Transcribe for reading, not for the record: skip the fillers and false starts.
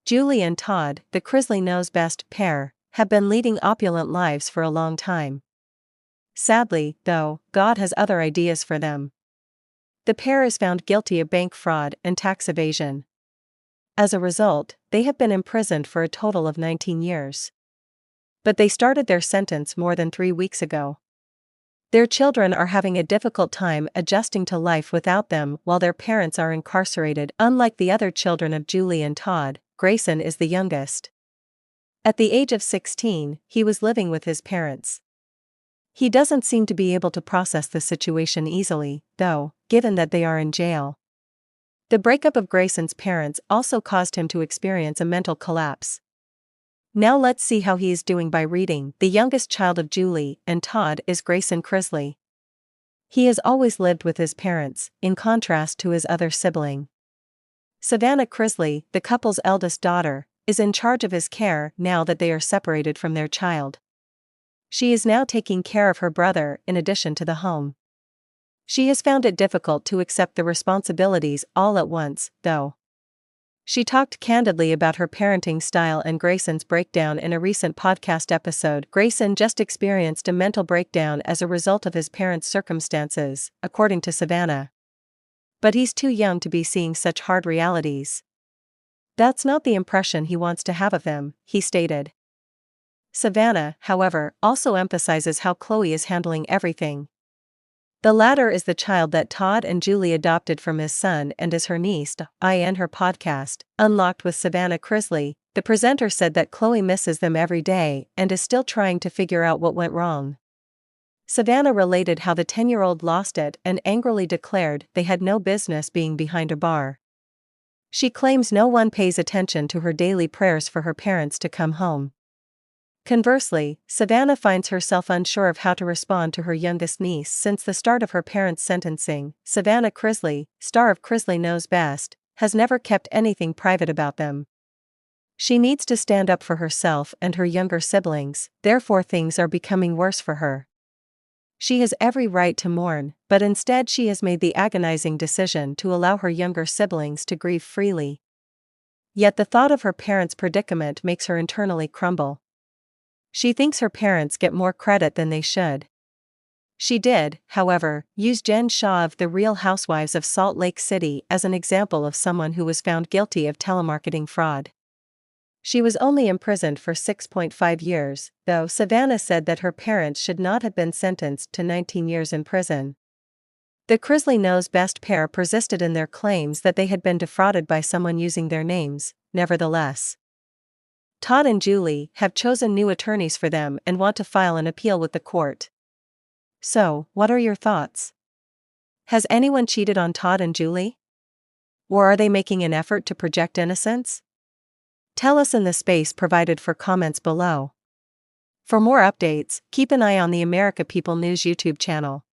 Julie and Todd, the Chrisley knows best pair, have been leading opulent lives for a long time. Sadly, though, God has other ideas for them. The pair is found guilty of bank fraud and tax evasion. As a result, they have been imprisoned for a total of 19 years. But they started their sentence more than 3 weeks ago. Their children are having a difficult time adjusting to life without them while their parents are incarcerated. Unlike the other children of Julie and Todd, Grayson is the youngest. At the age of 16, he was living with his parents. He doesn't seem to be able to process the situation easily, though, given that they are in jail. The breakup of Grayson's parents also caused him to experience a mental collapse. Now let's see how he is doing by reading. The youngest child of Julie and Todd is Grayson Chrisley. He has always lived with his parents, in contrast to his other sibling. Savannah Chrisley, the couple's eldest daughter, is in charge of his care now that they are separated from their child. She is now taking care of her brother in addition to the home. She has found it difficult to accept the responsibilities all at once, though. She talked candidly about her parenting style and Grayson's breakdown in a recent podcast episode. Grayson just experienced a mental breakdown as a result of his parents' circumstances, according to Savannah. But he's too young to be seeing such hard realities. That's not the impression he wants to have of them, he stated. Savannah, however, also emphasizes how Chloe is handling everything. The latter is the child that Todd and Julie adopted from his son and is her niece. In her podcast, Unlocked with Savannah Chrisley, the presenter said that Chloe misses them every day and is still trying to figure out what went wrong. Savannah related how the 10-year-old lost it and angrily declared they had no business being behind a bar. She claims no one pays attention to her daily prayers for her parents to come home. Conversely, Savannah finds herself unsure of how to respond to her youngest niece since the start of her parents' sentencing. Savannah Chrisley, star of Chrisley Knows Best, has never kept anything private about them. She needs to stand up for herself and her younger siblings, therefore things are becoming worse for her. She has every right to mourn, but instead she has made the agonizing decision to allow her younger siblings to grieve freely. Yet the thought of her parents' predicament makes her internally crumble. She thinks her parents get more credit than they should. She did, however, use Jen Shah of The Real Housewives of Salt Lake City as an example of someone who was found guilty of telemarketing fraud. She was only imprisoned for 6.5 years, though Savannah said that her parents should not have been sentenced to 19 years in prison. The Chrisley Knows Best pair persisted in their claims that they had been defrauded by someone using their names. Nevertheless, Todd and Julie have chosen new attorneys for them and want to file an appeal with the court. So, what are your thoughts? Has anyone cheated on Todd and Julie? Or are they making an effort to project innocence? Tell us in the space provided for comments below. For more updates, keep an eye on the America People News YouTube channel.